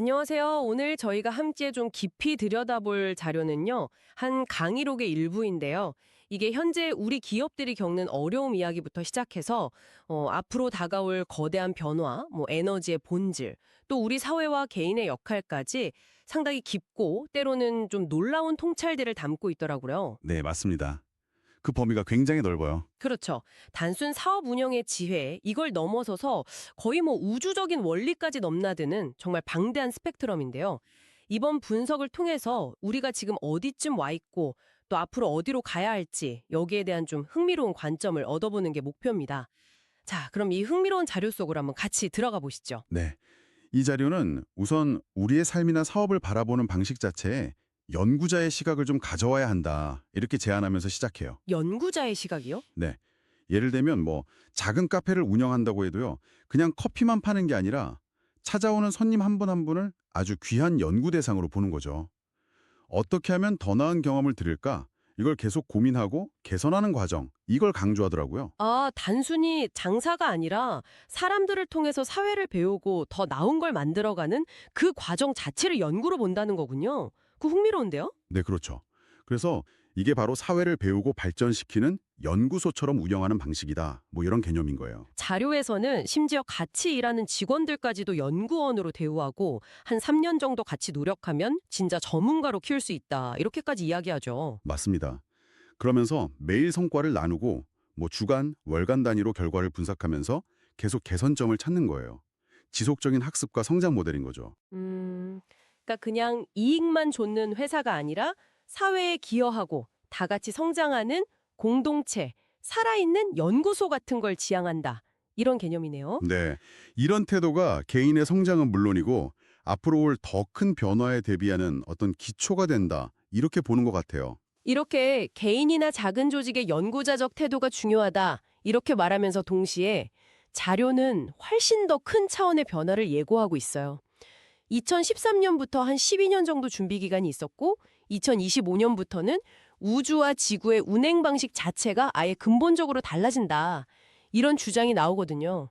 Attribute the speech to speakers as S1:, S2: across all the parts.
S1: 안녕하세요. 오늘 저희가 함께 좀 깊이 들여다볼 자료는요, 한 강의록의 일부인데요. 이게 현재 우리 기업들이 겪는 어려움 이야기부터 시작해서, 앞으로 다가올 거대한 변화, 에너지의 본질, 또 우리 사회와 개인의 역할까지 상당히 깊고 때로는 좀 놀라운 통찰들을 담고 있더라고요.
S2: 네, 맞습니다. 그 범위가 굉장히 넓어요.
S1: 그렇죠. 단순 사업 운영의 지혜, 이걸 넘어서서 거의 우주적인 원리까지 넘나드는 정말 방대한 스펙트럼인데요. 이번 분석을 통해서 우리가 지금 어디쯤 와 있고 또 앞으로 어디로 가야 할지 여기에 대한 좀 흥미로운 관점을 얻어보는 게 목표입니다. 자, 그럼 이 흥미로운 자료 속으로 한번 같이 들어가 보시죠.
S2: 네. 이 자료는 우선 우리의 삶이나 사업을 바라보는 방식 자체에 연구자의 시각을 좀 가져와야 한다. 이렇게 제안하면서 시작해요.
S1: 연구자의 시각이요?
S2: 네. 예를 들면 작은 카페를 운영한다고 해도요. 그냥 커피만 파는 게 아니라 찾아오는 손님 한 분 한 분을 아주 귀한 연구 대상으로 보는 거죠. 어떻게 하면 더 나은 경험을 드릴까? 이걸 계속 고민하고 개선하는 과정. 이걸 강조하더라고요.
S1: 아, 단순히 장사가 아니라 사람들을 통해서 사회를 배우고 더 나은 걸 만들어가는 그 과정 자체를 연구로 본다는 거군요. 그 흥미로운데요?
S2: 네, 그렇죠. 그래서 이게 바로 사회를 배우고 발전시키는 연구소처럼 운영하는 방식이다. 이런 개념인 거예요.
S1: 자료에서는 심지어 같이 일하는 직원들까지도 연구원으로 대우하고 한 3년 정도 같이 노력하면 진짜 전문가로 키울 수 있다. 이렇게까지 이야기하죠.
S2: 맞습니다. 그러면서 매일 성과를 나누고 주간, 월간 단위로 결과를 분석하면서 계속 개선점을 찾는 거예요. 지속적인 학습과 성장 모델인 거죠.
S1: 그러니까 그냥 이익만 좇는 회사가 아니라 사회에 기여하고 다 같이 성장하는 공동체, 살아있는 연구소 같은 걸 지향한다. 이런 개념이네요.
S2: 네, 이런 태도가 개인의 성장은 물론이고 앞으로 올 더 큰 변화에 대비하는 어떤 기초가 된다. 이렇게 보는 것 같아요.
S1: 이렇게 개인이나 작은 조직의 연구자적 태도가 중요하다. 이렇게 말하면서 동시에 자료는 훨씬 더 큰 차원의 변화를 예고하고 있어요. 2013년부터 한 12년 정도 준비 기간이 있었고 2025년부터는 우주와 지구의 운행 방식 자체가 아예 근본적으로 달라진다. 이런 주장이 나오거든요.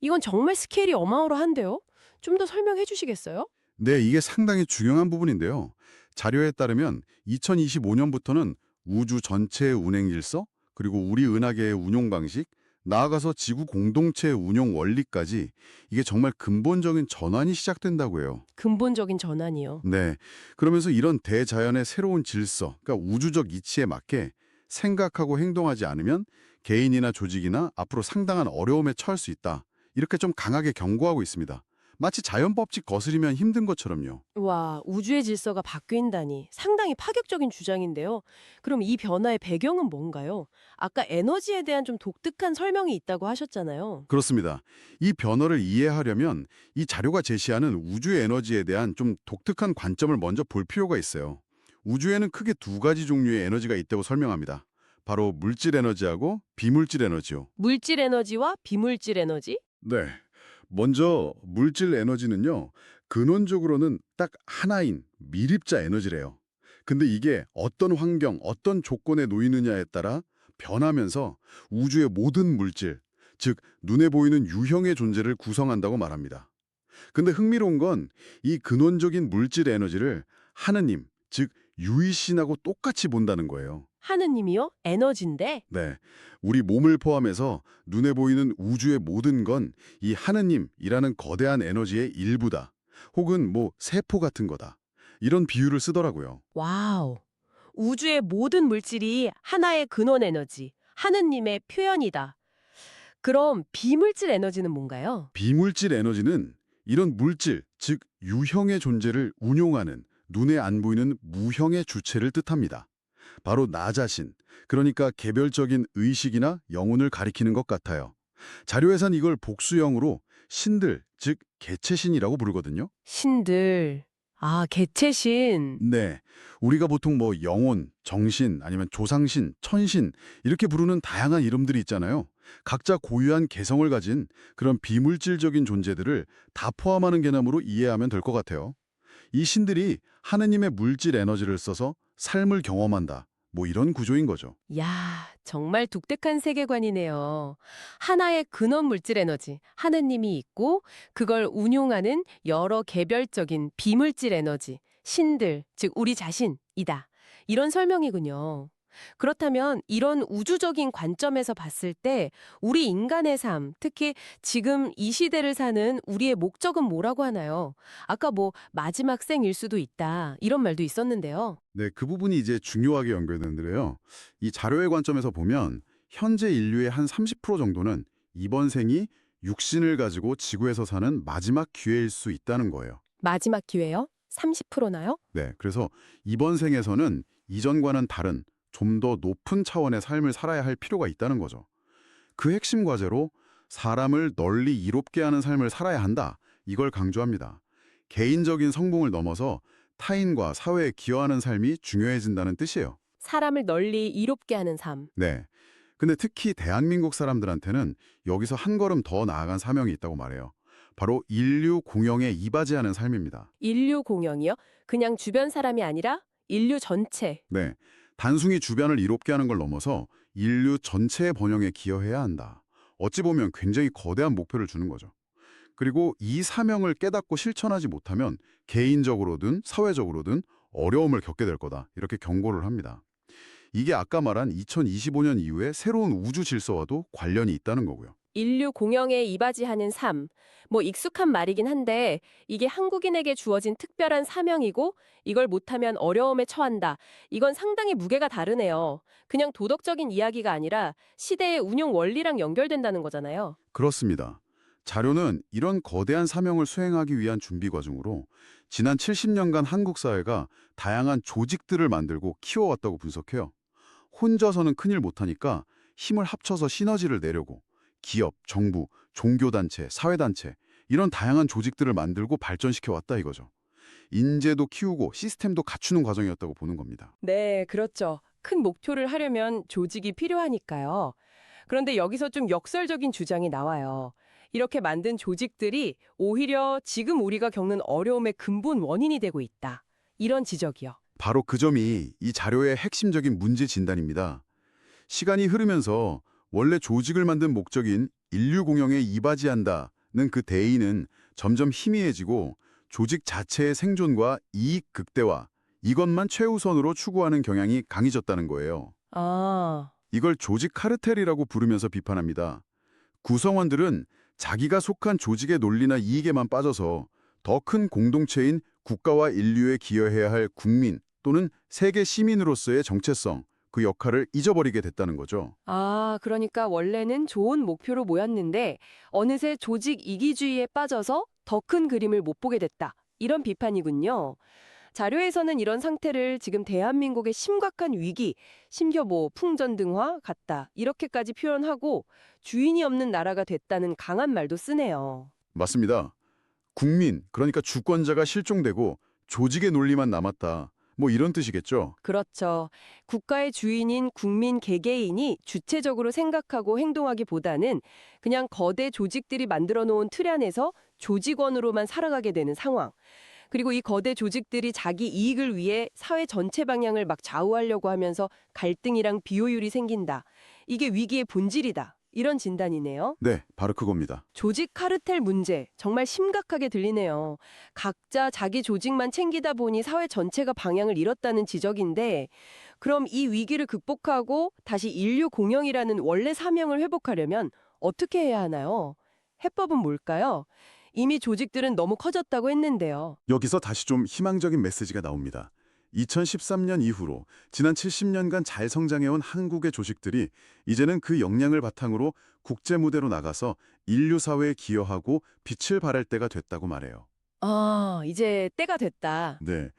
S1: 이건 정말 스케일이 어마어마한데요? 좀 더 설명해 주시겠어요?
S2: 네, 이게 상당히 중요한 부분인데요. 자료에 따르면 2025년부터는 우주 전체의 운행 질서, 그리고 우리 은하계의 운용 방식, 나아가서 지구 공동체의 운용 원리까지 이게 정말 근본적인 전환이 시작된다고 해요.
S1: 근본적인 전환이요.
S2: 네, 그러면서 이런 대자연의 새로운 질서, 그러니까 우주적 이치에 맞게 생각하고 행동하지 않으면 개인이나 조직이나 앞으로 상당한 어려움에 처할 수 있다. 이렇게 좀 강하게 경고하고 있습니다. 마치 자연 법칙 거스리면 힘든 것처럼요.
S1: 와, 우주의 질서가 바뀐다니 상당히 파격적인 주장인데요. 그럼 이 변화의 배경은 뭔가요? 아까 에너지에 대한 좀 독특한 설명이 있다고 하셨잖아요.
S2: 그렇습니다. 이 변화를 이해하려면 이 자료가 제시하는 우주의 에너지에 대한 좀 독특한 관점을 먼저 볼 필요가 있어요. 우주에는 크게 두 가지 종류의 에너지가 있다고 설명합니다. 바로 물질 에너지하고 비물질 에너지요.
S1: 물질 에너지와 비물질 에너지?
S2: 네. 먼저 물질 에너지는요. 근원적으로는 딱 하나인 미립자 에너지래요. 근데 이게 어떤 환경, 어떤 조건에 놓이느냐에 따라 변하면서 우주의 모든 물질, 즉 눈에 보이는 유형의 존재를 구성한다고 말합니다. 근데 흥미로운 건 이 근원적인 물질 에너지를 하느님, 즉 유이신하고 똑같이 본다는 거예요.
S1: 하느님이요? 에너지인데?
S2: 네. 우리 몸을 포함해서 눈에 보이는 우주의 모든 건 이 하느님이라는 거대한 에너지의 일부다. 혹은 세포 같은 거다. 이런 비유를 쓰더라고요.
S1: 와우. 우주의 모든 물질이 하나의 근원 에너지, 하느님의 표현이다. 그럼 비물질 에너지는 뭔가요?
S2: 비물질 에너지는 이런 물질, 즉 유형의 존재를 운용하는 눈에 안 보이는 무형의 주체를 뜻합니다. 바로 나 자신, 그러니까 개별적인 의식이나 영혼을 가리키는 것 같아요. 자료에선 이걸 복수형으로 신들, 즉 개체신이라고 부르거든요.
S1: 신들. 아, 개체신.
S2: 네, 우리가 보통 영혼, 정신, 아니면 조상신, 천신 이렇게 부르는 다양한 이름들이 있잖아요. 각자 고유한 개성을 가진 그런 비물질적인 존재들을 다 포함하는 개념으로 이해하면 될 것 같아요. 이 신들이 하느님의 물질 에너지를 써서 삶을 경험한다. 뭐 이런 구조인 거죠.
S1: 야, 정말 독특한 세계관이네요. 하나의 근원 물질 에너지, 하느님이 있고 그걸 운용하는 여러 개별적인 비물질 에너지, 신들, 즉 우리 자신이다. 이런 설명이군요. 그렇다면 이런 우주적인 관점에서 봤을 때 우리 인간의 삶, 특히 지금 이 시대를 사는 우리의 목적은 뭐라고 하나요? 아까 뭐 마지막 생일 수도 있다. 이런 말도 있었는데요.
S2: 네, 그 부분이 이제 중요하게 연결되는데요. 이 자료의 관점에서 보면 현재 인류의 한 30% 정도는 이번 생이 육신을 가지고 지구에서 사는 마지막 기회일 수 있다는 거예요.
S1: 마지막 기회요? 30%나요?
S2: 네, 그래서 이번 생에서는 이전과는 다른 좀 더 높은 차원의 삶을 살아야 할 필요가 있다는 거죠. 그 핵심 과제로 사람을 널리 이롭게 하는 삶을 살아야 한다. 이걸 강조합니다. 개인적인 성공을 넘어서 타인과 사회에 기여하는 삶이 중요해진다는 뜻이에요.
S1: 사람을 널리 이롭게 하는 삶.
S2: 네. 근데 특히 대한민국 사람들한테는 여기서 한 걸음 더 나아간 사명이 있다고 말해요. 바로 인류 공영에 이바지하는 삶입니다.
S1: 인류 공영이요? 그냥 주변 사람이 아니라 인류 전체.
S2: 네. 단순히 주변을 이롭게 하는 걸 넘어서 인류 전체의 번영에 기여해야 한다. 어찌 보면 굉장히 거대한 목표를 주는 거죠. 그리고 이 사명을 깨닫고 실천하지 못하면 개인적으로든 사회적으로든 어려움을 겪게 될 거다. 이렇게 경고를 합니다. 이게 아까 말한 2025년 이후에 새로운 우주 질서와도 관련이 있다는 거고요.
S1: 인류 공영에 이바지하는 삶. 뭐 익숙한 말이긴 한데 이게 한국인에게 주어진 특별한 사명이고 이걸 못하면 어려움에 처한다. 이건 상당히 무게가 다르네요. 그냥 도덕적인 이야기가 아니라 시대의 운용 원리랑 연결된다는 거잖아요.
S2: 그렇습니다. 자료는 이런 거대한 사명을 수행하기 위한 준비 과정으로 지난 70년간 한국 사회가 다양한 조직들을 만들고 키워왔다고 분석해요. 혼자서는 큰일 못하니까 힘을 합쳐서 시너지를 내려고 기업, 정부, 종교단체, 사회단체 이런 다양한 조직들을 만들고 발전시켜왔다 이거죠. 인재도 키우고 시스템도 갖추는 과정이었다고 보는 겁니다.
S1: 네, 그렇죠. 큰 목표를 하려면 조직이 필요하니까요. 그런데 여기서 좀 역설적인 주장이 나와요. 이렇게 만든 조직들이 오히려 지금 우리가 겪는 어려움의 근본 원인이 되고 있다. 이런 지적이요.
S2: 바로 그 점이 이 자료의 핵심적인 문제 진단입니다. 시간이 흐르면서 원래 조직을 만든 목적인 인류 공영에 이바지한다는 그 대의는 점점 희미해지고 조직 자체의 생존과 이익 극대화, 이것만 최우선으로 추구하는 경향이 강해졌다는 거예요.
S1: 아,
S2: 이걸 조직 카르텔이라고 부르면서 비판합니다. 구성원들은 자기가 속한 조직의 논리나 이익에만 빠져서 더 큰 공동체인 국가와 인류에 기여해야 할 국민 또는 세계 시민으로서의 정체성, 그 역할을 잊어버리게 됐다는 거죠.
S1: 그러니까 원래는 좋은 목표로 모였는데 어느새 조직 이기주의에 빠져서 더 큰 그림을 못 보게 됐다. 이런 비판이군요. 자료에서는 이런 상태를 지금 대한민국의 심각한 위기, 심지어 뭐 풍전등화 같다. 이렇게까지 표현하고 주인이 없는 나라가 됐다는 강한 말도 쓰네요.
S2: 맞습니다. 국민, 그러니까 주권자가 실종되고 조직의 논리만 남았다. 뭐 이런 뜻이겠죠.
S1: 그렇죠. 국가의 주인인 국민 개개인이 주체적으로 생각하고 행동하기보다는 그냥 거대 조직들이 만들어 놓은 틀 안에서 조직원으로만 살아가게 되는 상황. 그리고 이 거대 조직들이 자기 이익을 위해 사회 전체 방향을 막 좌우하려고 하면서 갈등이랑 비효율이 생긴다. 이게 위기의 본질이다. 이런 진단이네요.
S2: 네, 바로 그겁니다.
S1: 조직 카르텔 문제 정말 심각하게 들리네요. 각자 자기 조직만 챙기다 보니 사회 전체가 방향을 잃었다는 지적인데 그럼 이 위기를 극복하고 다시 인류 공영이라는 원래 사명을 회복하려면 어떻게 해야 하나요? 해법은 뭘까요? 이미 조직들은 너무 커졌다고 했는데요.
S2: 여기서 다시 좀 희망적인 메시지가 나옵니다. 2013년 이후로 지난 70년간 잘 성장해온 한국의 조직들이 이제는 그 역량을 바탕으로 국제 무대로 나가서 인류 사회에 기여하고 빛을 발할 때가 됐다고 말해요.
S1: 이제 때가 됐다.
S2: 네,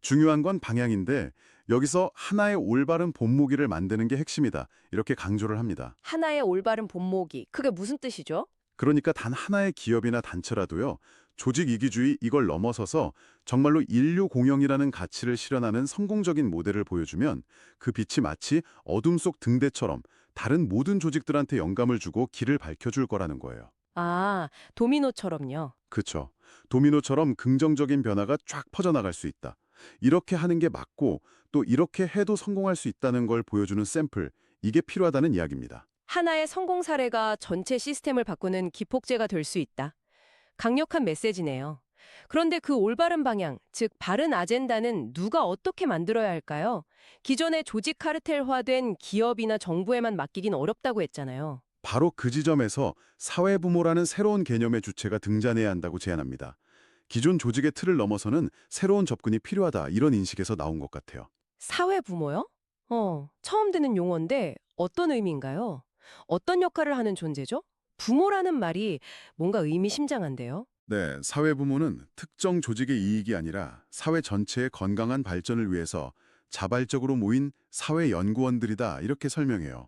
S2: 중요한 건 방향인데 여기서 하나의 올바른 본보기를 만드는 게 핵심이다. 이렇게 강조를 합니다.
S1: 하나의 올바른 본보기. 그게 무슨 뜻이죠?
S2: 그러니까 단 하나의 기업이나 단체라도요. 조직 이기주의 이걸 넘어서서 정말로 인류 공영이라는 가치를 실현하는 성공적인 모델을 보여주면 그 빛이 마치 어둠 속 등대처럼 다른 모든 조직들한테 영감을 주고 길을 밝혀줄 거라는 거예요.
S1: 도미노처럼요.
S2: 그렇죠. 도미노처럼 긍정적인 변화가 쫙 퍼져나갈 수 있다. 이렇게 하는 게 맞고 또 이렇게 해도 성공할 수 있다는 걸 보여주는 샘플, 이게 필요하다는 이야기입니다.
S1: 하나의 성공 사례가 전체 시스템을 바꾸는 기폭제가 될 수 있다. 강력한 메시지네요. 그런데 그 올바른 방향, 즉 바른 아젠다는 누가 어떻게 만들어야 할까요? 기존의 조직 카르텔화된 기업이나 정부에만 맡기긴 어렵다고 했잖아요.
S2: 바로 그 지점에서 사회부모라는 새로운 개념의 주체가 등장해야 한다고 제안합니다. 기존 조직의 틀을 넘어서는 새로운 접근이 필요하다, 이런 인식에서 나온 것 같아요.
S1: 사회 부모요? 처음 듣는 용어인데 어떤 의미인가요? 어떤 역할을 하는 존재죠? 부모라는 말이 뭔가 의미심장한데요.
S2: 네, 사회부모는 특정 조직의 이익이 아니라 사회 전체의 건강한 발전을 위해서 자발적으로 모인 사회연구원들이다, 이렇게 설명해요.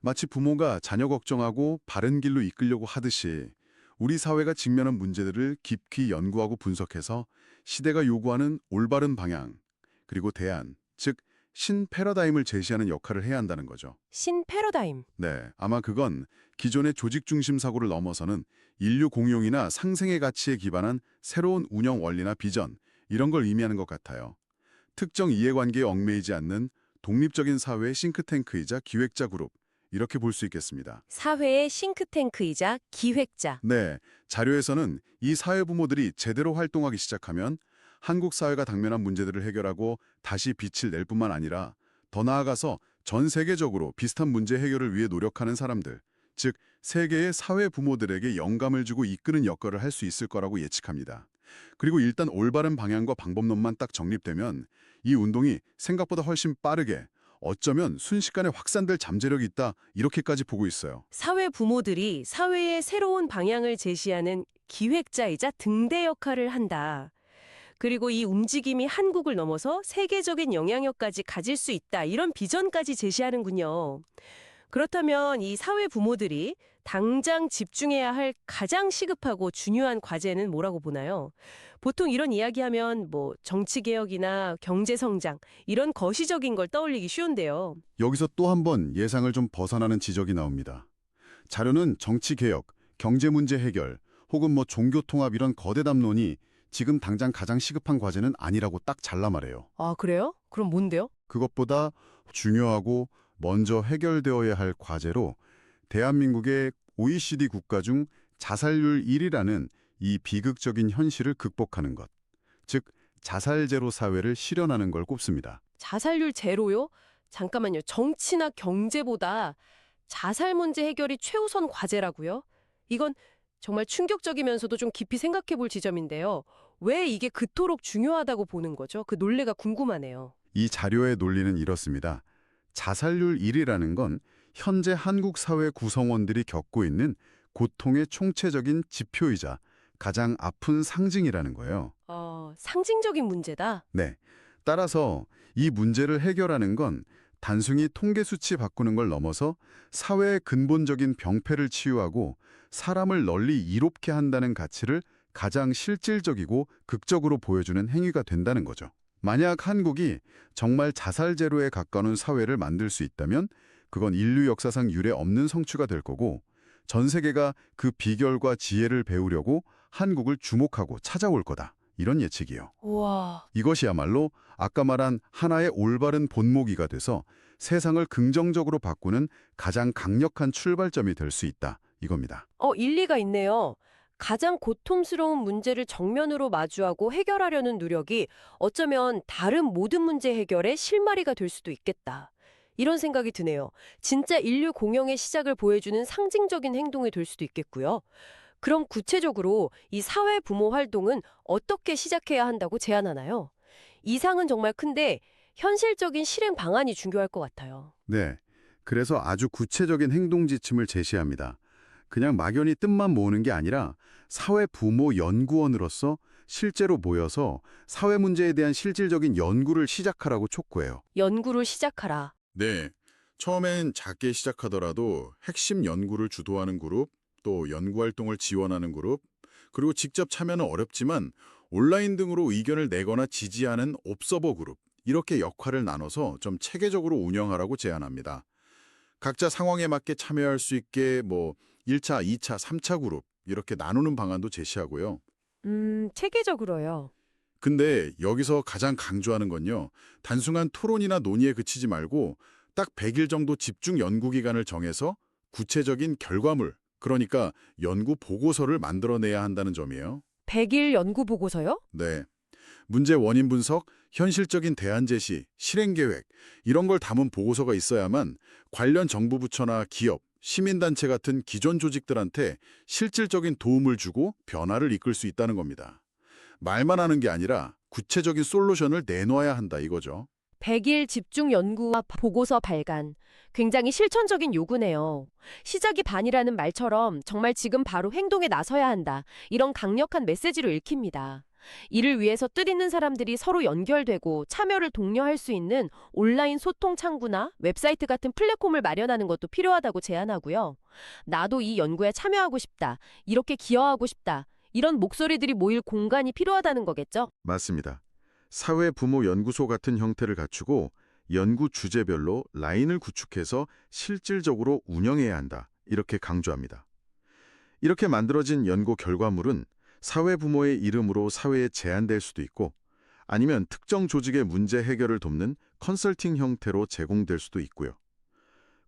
S2: 마치 부모가 자녀 걱정하고 바른 길로 이끌려고 하듯이 우리 사회가 직면한 문제들을 깊이 연구하고 분석해서 시대가 요구하는 올바른 방향, 그리고 대안, 즉 신패러다임을 제시하는 역할을 해야 한다는 거죠.
S1: 신패러다임.
S2: 네, 아마 그건 기존의 조직 중심 사고를 넘어서는 인류 공용이나 상생의 가치에 기반한 새로운 운영 원리나 비전, 이런 걸 의미하는 것 같아요. 특정 이해관계에 얽매이지 않는 독립적인 사회의 싱크탱크이자 기획자 그룹, 이렇게 볼 수 있겠습니다.
S1: 사회의 싱크탱크이자 기획자.
S2: 네, 자료에서는 이 사회부모들이 제대로 활동하기 시작하면 한국 사회가 당면한 문제들을 해결하고 다시 빛을 낼 뿐만 아니라 더 나아가서 전 세계적으로 비슷한 문제 해결을 위해 노력하는 사람들, 즉 세계의 사회부모들에게 영감을 주고 이끄는 역할을 할 수 있을 거라고 예측합니다. 그리고 일단 올바른 방향과 방법론만 딱 정립되면 이 운동이 생각보다 훨씬 빠르게, 어쩌면 순식간에 확산될 잠재력이 있다, 이렇게까지 보고 있어요.
S1: 사회 부모들이 사회의 새로운 방향을 제시하는 기획자이자 등대 역할을 한다. 그리고 이 움직임이 한국을 넘어서 세계적인 영향력까지 가질 수 있다. 이런 비전까지 제시하는군요. 그렇다면 이 사회 부모들이 당장 집중해야 할 가장 시급하고 중요한 과제는 뭐라고 보나요? 보통 이런 이야기하면 뭐 정치개혁이나 경제성장 이런 거시적인 걸 떠올리기 쉬운데요.
S2: 여기서 또 한 번 예상을 좀 벗어나는 지적이 나옵니다. 자료는 정치개혁, 경제문제 해결, 혹은 뭐 종교통합 이런 거대 담론이 지금 당장 가장 시급한 과제는 아니라고 딱 잘라 말해요.
S1: 아, 그래요? 그럼 뭔데요?
S2: 그것보다 중요하고 먼저 해결되어야 할 과제로 대한민국의 OECD 국가 중 자살률 1위라는 이 비극적인 현실을 극복하는 것, 즉 자살 제로 사회를 실현하는 걸 꼽습니다.
S1: 자살률 제로요? 잠깐만요. 정치나 경제보다 자살 문제 해결이 최우선 과제라고요? 이건 정말 충격적이면서도 좀 깊이 생각해 볼 지점인데요. 왜 이게 그토록 중요하다고 보는 거죠? 그 논리가 궁금하네요.
S2: 이 자료의 논리는 이렇습니다. 자살률 1위라는 건 현재 한국 사회 구성원들이 겪고 있는 고통의 총체적인 지표이자 가장 아픈 상징이라는 거예요.
S1: 상징적인 문제다.
S2: 네. 따라서 이 문제를 해결하는 건 단순히 통계 수치 바꾸는 걸 넘어서 사회의 근본적인 병폐를 치유하고 사람을 널리 이롭게 한다는 가치를 가장 실질적이고 극적으로 보여주는 행위가 된다는 거죠. 만약 한국이 정말 자살 제로에 가까운 사회를 만들 수 있다면 그건 인류 역사상 유례 없는 성취가 될 거고 전 세계가 그 비결과 지혜를 배우려고 한국을 주목하고 찾아올 거다. 이런 예측이에요.
S1: 우와.
S2: 이것이야말로 아까 말한 하나의 올바른 본보기가 돼서 세상을 긍정적으로 바꾸는 가장 강력한 출발점이 될 수 있다. 이겁니다.
S1: 일리가 있네요. 가장 고통스러운 문제를 정면으로 마주하고 해결하려는 노력이 어쩌면 다른 모든 문제 해결의 실마리가 될 수도 있겠다. 이런 생각이 드네요. 진짜 인류 공영의 시작을 보여주는 상징적인 행동이 될 수도 있겠고요. 그럼 구체적으로 이 사회 부모 활동은 어떻게 시작해야 한다고 제안하나요? 이상은 정말 큰데 현실적인 실행 방안이 중요할 것 같아요.
S2: 네. 그래서 아주 구체적인 행동 지침을 제시합니다. 그냥 막연히 뜻만 모으는 게 아니라 사회 부모 연구원으로서 실제로 모여서 사회 문제에 대한 실질적인 연구를 시작하라고 촉구해요.
S1: 연구를 시작하라.
S2: 네. 처음엔 작게 시작하더라도 핵심 연구를 주도하는 그룹, 또 연구 활동을 지원하는 그룹, 그리고 직접 참여는 어렵지만 온라인 등으로 의견을 내거나 지지하는 옵서버 그룹, 이렇게 역할을 나눠서 좀 체계적으로 운영하라고 제안합니다. 각자 상황에 맞게 참여할 수 있게 1차, 2차, 3차 그룹 이렇게 나누는 방안도 제시하고요.
S1: 체계적으로요.
S2: 근데 여기서 가장 강조하는 건요. 단순한 토론이나 논의에 그치지 말고 딱 100일 정도 집중 연구 기간을 정해서 구체적인 결과물, 그러니까 연구 보고서를 만들어내야 한다는 점이에요.
S1: 100일 연구 보고서요?
S2: 네. 문제 원인 분석, 현실적인 대안 제시, 실행 계획 이런 걸 담은 보고서가 있어야만 관련 정부 부처나 기업, 시민단체 같은 기존 조직들한테 실질적인 도움을 주고 변화를 이끌 수 있다는 겁니다. 말만 하는 게 아니라 구체적인 솔루션을 내놓아야 한다 이거죠.
S1: 100일 집중 연구와 보고서 발간. 굉장히 실천적인 요구네요. 시작이 반이라는 말처럼 정말 지금 바로 행동에 나서야 한다. 이런 강력한 메시지로 읽힙니다. 이를 위해서 뜻있는 사람들이 서로 연결되고 참여를 독려할 수 있는 온라인 소통 창구나 웹사이트 같은 플랫폼을 마련하는 것도 필요하다고 제안하고요. 나도 이 연구에 참여하고 싶다. 이렇게 기여하고 싶다. 이런 목소리들이 모일 공간이 필요하다는 거겠죠?
S2: 맞습니다. 사회부모연구소 같은 형태를 갖추고 연구 주제별로 라인을 구축해서 실질적으로 운영해야 한다. 이렇게 강조합니다. 이렇게 만들어진 연구 결과물은 사회부모의 이름으로 사회에 제안될 수도 있고 아니면 특정 조직의 문제 해결을 돕는 컨설팅 형태로 제공될 수도 있고요.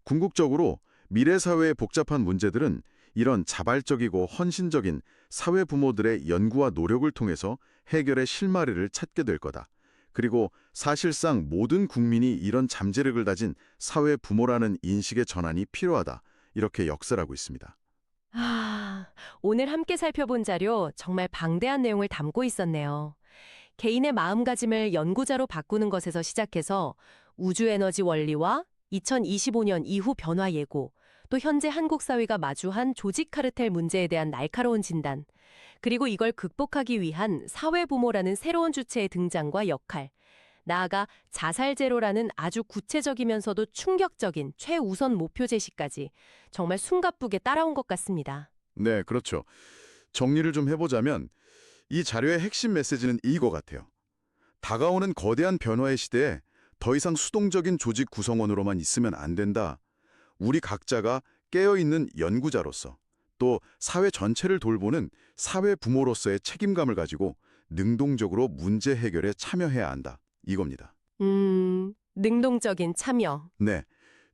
S2: 궁극적으로 미래 사회의 복잡한 문제들은 이런 자발적이고 헌신적인 사회부모들의 연구와 노력을 통해서 해결의 실마리를 찾게 될 거다. 그리고 사실상 모든 국민이 이런 잠재력을 가진 사회부모라는 인식의 전환이 필요하다. 이렇게 역설하고 있습니다.
S1: 오늘 함께 살펴본 자료 정말 방대한 내용을 담고 있었네요. 개인의 마음가짐을 연구자로 바꾸는 것에서 시작해서 우주에너지 원리와 2025년 이후 변화 예고, 또 현재 한국 사회가 마주한 조직 카르텔 문제에 대한 날카로운 진단, 그리고 이걸 극복하기 위한 사회부모라는 새로운 주체의 등장과 역할, 나아가 자살 제로라는 아주 구체적이면서도 충격적인 최우선 목표 제시까지 정말 숨가쁘게 따라온 것 같습니다.
S2: 네, 그렇죠. 정리를 좀 해보자면 이 자료의 핵심 메시지는 이거 같아요. 다가오는 거대한 변화의 시대에 더 이상 수동적인 조직 구성원으로만 있으면 안 된다. 우리 각자가 깨어있는 연구자로서 또 사회 전체를 돌보는 사회 부모로서의 책임감을 가지고 능동적으로 문제 해결에 참여해야 한다. 이겁니다.
S1: 능동적인 참여.
S2: 네,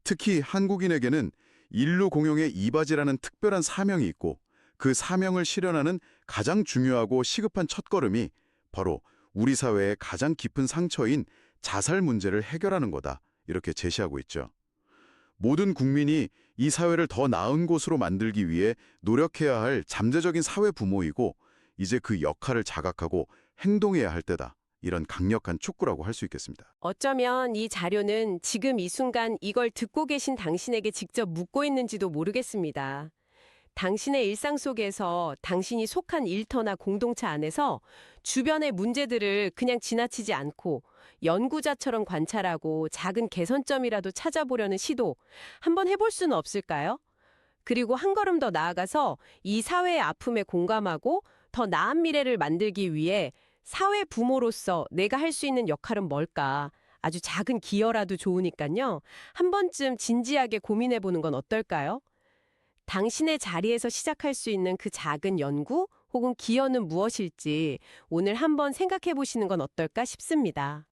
S2: 특히 한국인에게는 인류 공용의 이바지라는 특별한 사명이 있고 그 사명을 실현하는 가장 중요하고 시급한 첫걸음이 바로 우리 사회의 가장 깊은 상처인 자살 문제를 해결하는 거다. 이렇게 제시하고 있죠. 모든 국민이 이 사회를 더 나은 곳으로 만들기 위해 노력해야 할 잠재적인 사회 부모이고 이제 그 역할을 자각하고 행동해야 할 때다. 이런 강력한 촉구라고 할 수 있겠습니다.
S1: 어쩌면 이 자료는 지금 이 순간 이걸 듣고 계신 당신에게 직접 묻고 있는지도 모르겠습니다. 당신의 일상 속에서 당신이 속한 일터나 공동체 안에서 주변의 문제들을 그냥 지나치지 않고 연구자처럼 관찰하고 작은 개선점이라도 찾아보려는 시도 한번 해볼 수는 없을까요? 그리고 한 걸음 더 나아가서 이 사회의 아픔에 공감하고 더 나은 미래를 만들기 위해 사회 부모로서 내가 할 수 있는 역할은 뭘까? 아주 작은 기여라도 좋으니까요. 한 번쯤 진지하게 고민해 보는 건 어떨까요? 당신의 자리에서 시작할 수 있는 그 작은 연구 혹은 기여는 무엇일지 오늘 한번 생각해 보시는 건 어떨까 싶습니다.